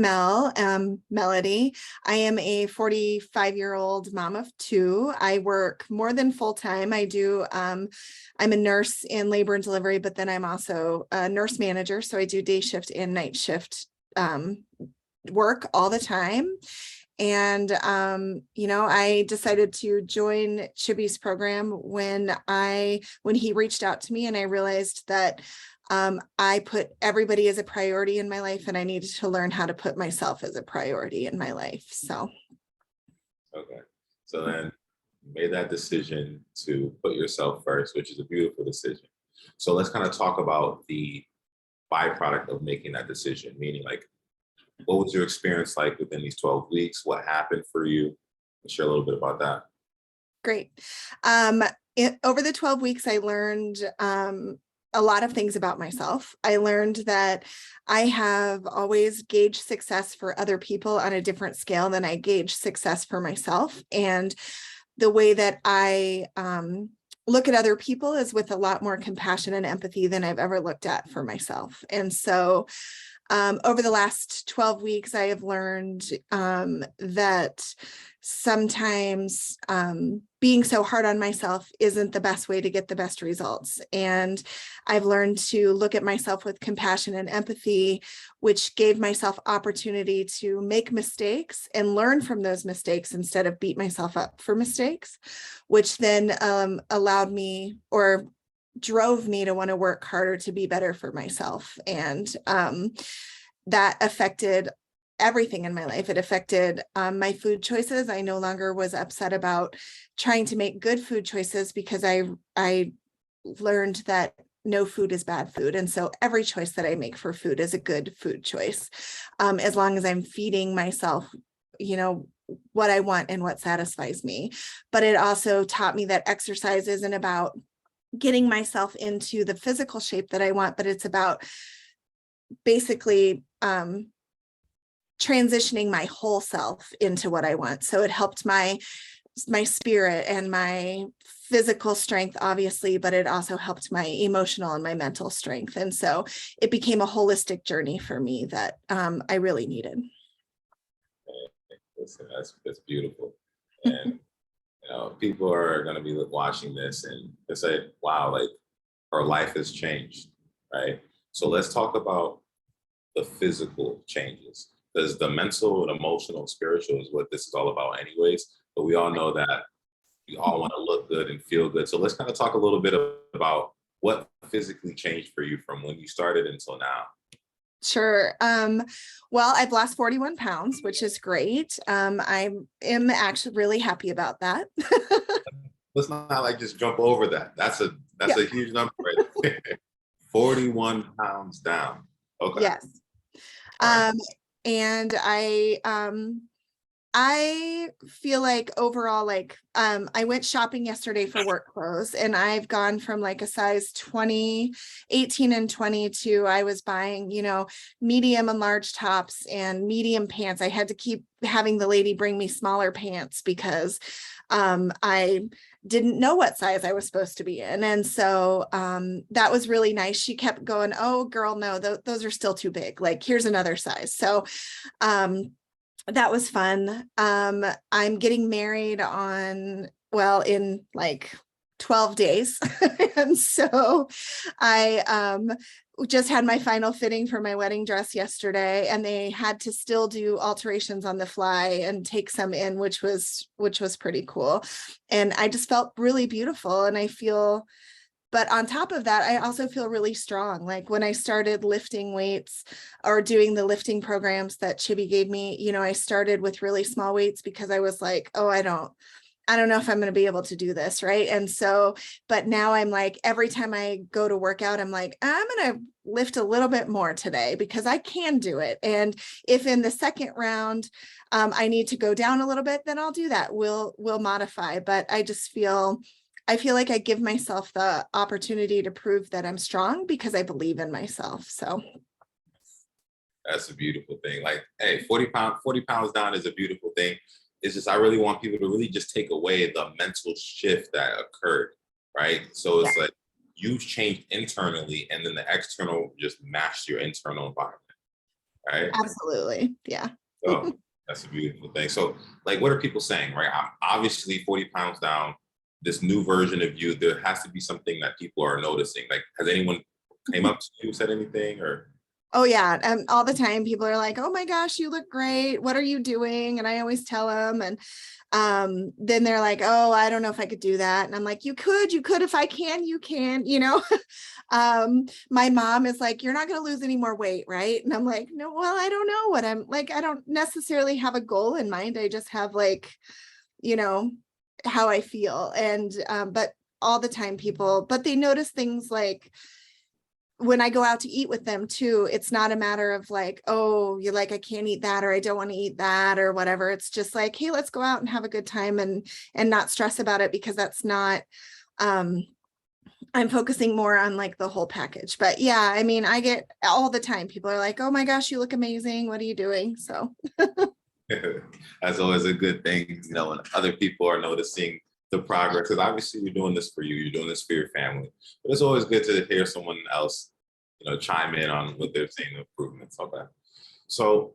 Melody. I am a 45-year-old mom of two. I work more than full-time. I'm a nurse in labor and delivery, but then I'm also a nurse manager. So I do day shift and night shift work all the time. And, I decided to join Chibby's program when he reached out to me, and I realized that I put everybody as a priority in my life, and I needed to learn how to put myself as a priority in my life. So. Okay. So then you made that decision to put yourself first, which is a beautiful decision. So let's kind of talk about the byproduct of making that decision, meaning like, what was your experience like within these 12 weeks? What happened for you? Share a little bit about that. Great. Over the 12 weeks, I learned a lot of things about myself. I learned that I have always gauged success for other people on a different scale than I gauge success for myself. And the way that I look at other people is with a lot more compassion and empathy than I've ever looked at for myself. And so over the last 12 weeks, I have learned that sometimes being so hard on myself isn't the best way to get the best results. And I've learned to look at myself with compassion and empathy, which gave myself opportunity to make mistakes and learn from those mistakes instead of beat myself up for mistakes, which then allowed me or drove me to want to work harder to be better for myself. And that affected everything in my life. It affected my food choices. I no longer was upset about trying to make good food choices because I learned that no food is bad food. And so every choice that I make for food is a good food choice, as long as I'm feeding myself, what I want and what satisfies me. But it also taught me that exercise isn't about getting myself into the physical shape that I want, but it's about basically transitioning my whole self into what I want. So it helped my spirit and my physical strength, obviously, but it also helped my emotional and my mental strength. And so it became a holistic journey for me that I really needed. Listen, that's beautiful. And people are going to be watching this and they say, wow, like her life has changed, right? So let's talk about the physical changes, because the mental and emotional and spiritual is what this is all about anyways. But we all know that we all want to look good and feel good. So let's kind of talk a little bit about what physically changed for you from when you started until now. Sure. Well, I've lost 41 pounds, which is great. I am actually really happy about that. Let's not like just jump over that. That's a huge number right there. 41 pounds down. Okay. Yes. Right. And I feel like overall, I went shopping yesterday for work clothes, and I've gone from like a size 20, 18 and 22. I was buying, medium and large tops and medium pants. I had to keep having the lady bring me smaller pants because I didn't know what size I was supposed to be in. And so that was really nice. She kept going, oh girl, no, those are still too big. Like, here's another size. So that was fun. I'm getting married in like 12 days. And so I just had my final fitting for my wedding dress yesterday, and they had to still do alterations on the fly and take some in, which was pretty cool. And I just felt really beautiful, and but on top of that, I also feel really strong. Like when I started lifting weights or doing the lifting programs that Chibby gave me, I started with really small weights because I was like, oh, I don't know if I'm going to be able to do this. Right. And so, but now I'm like, every time I go to work out, I'm like, I'm going to lift a little bit more today because I can do it. And if in the second round, I need to go down a little bit, then I'll do that. We'll modify. But I feel like I give myself the opportunity to prove that I'm strong because I believe in myself. So that's a beautiful thing. Like, hey, 40 pounds down is a beautiful thing. It's just, I really want people to really just take away the mental shift that occurred, right? So it's like you've changed internally and then the external just matched your internal environment, right? Absolutely. Yeah. So that's a beautiful thing. So, like, what are people saying, right? I'm obviously 40 pounds down, this new version of you, there has to be something that people are noticing. Like, has anyone came up to you, said anything, or? Oh yeah. All the time people are like, oh my gosh, you look great. What are you doing? And I always tell them, and then they're like, oh, I don't know if I could do that. And I'm like, you could, if I can, you can, my mom is like, you're not going to lose any more weight, right? And I'm like, no, well, I don't know what I'm like. I don't necessarily have a goal in mind. I just have like, you know, how I feel. And but all the time but they notice things like, when I go out to eat with them too, it's not a matter of like, oh, you're like, I can't eat that, or I don't want to eat that, or whatever. It's just like, hey, let's go out and have a good time and not stress about it, because that's not, I'm focusing more on like the whole package. But yeah, I mean, I get all the time, people are like, oh my gosh, you look amazing. What are you doing? So That's always a good thing, when other people are noticing the progress. Because obviously you're doing this for you, you're doing this for your family. But it's always good to hear someone else, chime in on what they're seeing improvements. Okay. So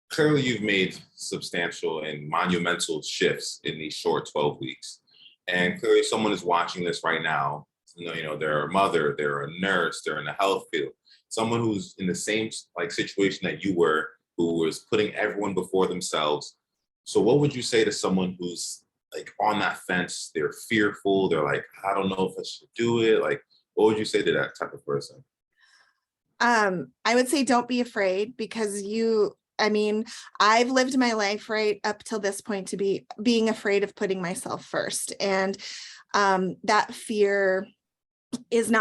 clearly you've made substantial and monumental shifts in these short 12 weeks. And clearly someone is watching this right now. They're a mother, they're a nurse, they're in the health field, someone who's in the same like situation that you were, who was putting everyone before themselves. So what would you say to someone who's like on that fence? They're fearful. They're like, I don't know if I should do it. Like, what would you say to that type of person? I would say don't be afraid, because I mean, I've lived my life right up till this point to being afraid of putting myself first. And that fear is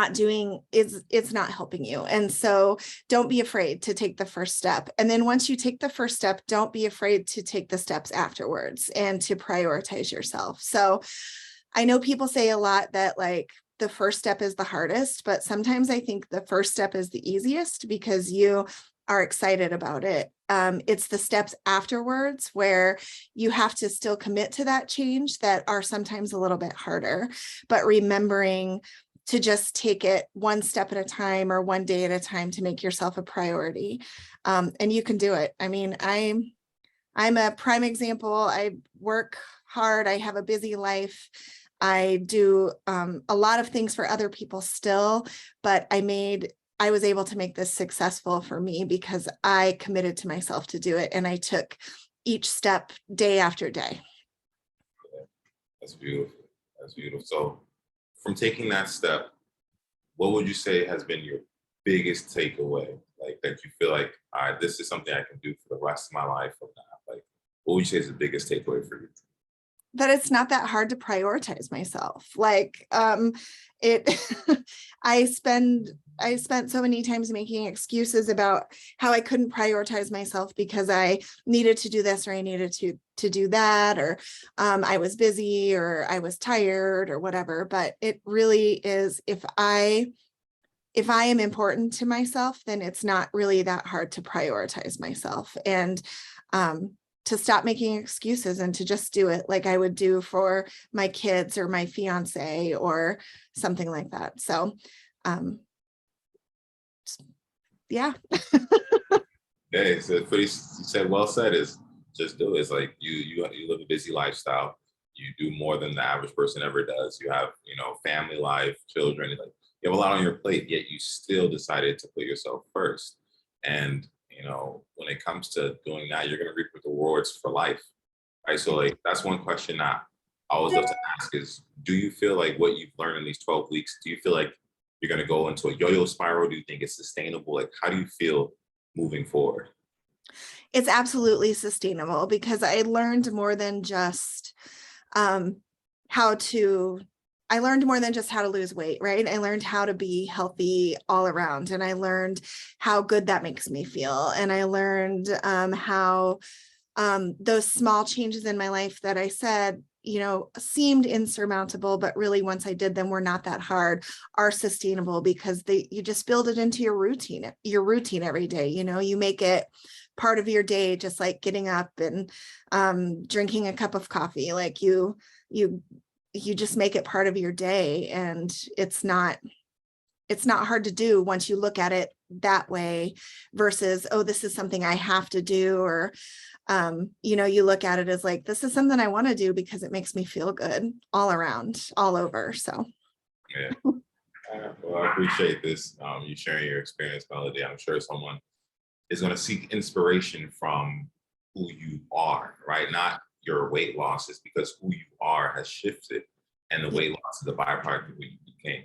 it's not helping you. And so don't be afraid to take the first step. And then once you take the first step, don't be afraid to take the steps afterwards and to prioritize yourself. So I know people say a lot that like the first step is the hardest, but sometimes I think the first step is the easiest, because you are excited about it. It's the steps afterwards where you have to still commit to that change that are sometimes a little bit harder, but remembering to just take it one step at a time or one day at a time to make yourself a priority. And you can do it. I mean, I'm a prime example. I work hard. I have a busy life. I do a lot of things for other people still, but I was able to make this successful for me because I committed to myself to do it. And I took each step day after day. That's beautiful. That's beautiful. So from taking that step, what would you say has been your biggest takeaway? Like that you feel like, all right, this is something I can do for the rest of my life or not? Like, what would you say is the biggest takeaway for you? That it's not that hard to prioritize myself. Like it I spent so many times making excuses about how I couldn't prioritize myself because I needed to do this or I needed to do that, or I was busy or I was tired or whatever. But it really is, if I am important to myself, then it's not really that hard to prioritize myself, and to stop making excuses and to just do it like I would do for my kids or my fiance or something like that. So, yeah. Yeah, so pretty, you said well said, is just do it. It's like you live a busy lifestyle. You do more than the average person ever does. You have, family life, children, like you have a lot on your plate, yet you still decided to put yourself first. And when it comes to doing that, you're gonna reap the rewards for life. Right. So like that's one question that I always love to ask is, do you feel like what you've learned in these 12 weeks, do you feel like you're gonna go into a yo-yo spiral? Do you think it's sustainable? Like how do you feel moving forward? It's absolutely sustainable, because I learned more than just how to I learned more than just how to lose weight, right? I learned how to be healthy all around, and I learned how good that makes me feel. And I learned how those small changes in my life that I said, seemed insurmountable, but really once I did them were not that hard, are sustainable, because you just build it into your routine every day. You make it part of your day, just like getting up and drinking a cup of coffee. Like you just make it part of your day, and it's not it's not hard to do once you look at it that way versus, oh, this is something I have to do. Or, you know, you look at it as like, this is something I want to do because it makes me feel good all around, all over. So. Yeah. Well, I appreciate this. You sharing your experience, Melody. I'm sure someone is going to seek inspiration from who you are, right? Not your weight loss, it's because who you are has shifted, and the weight loss is a byproduct of who you became.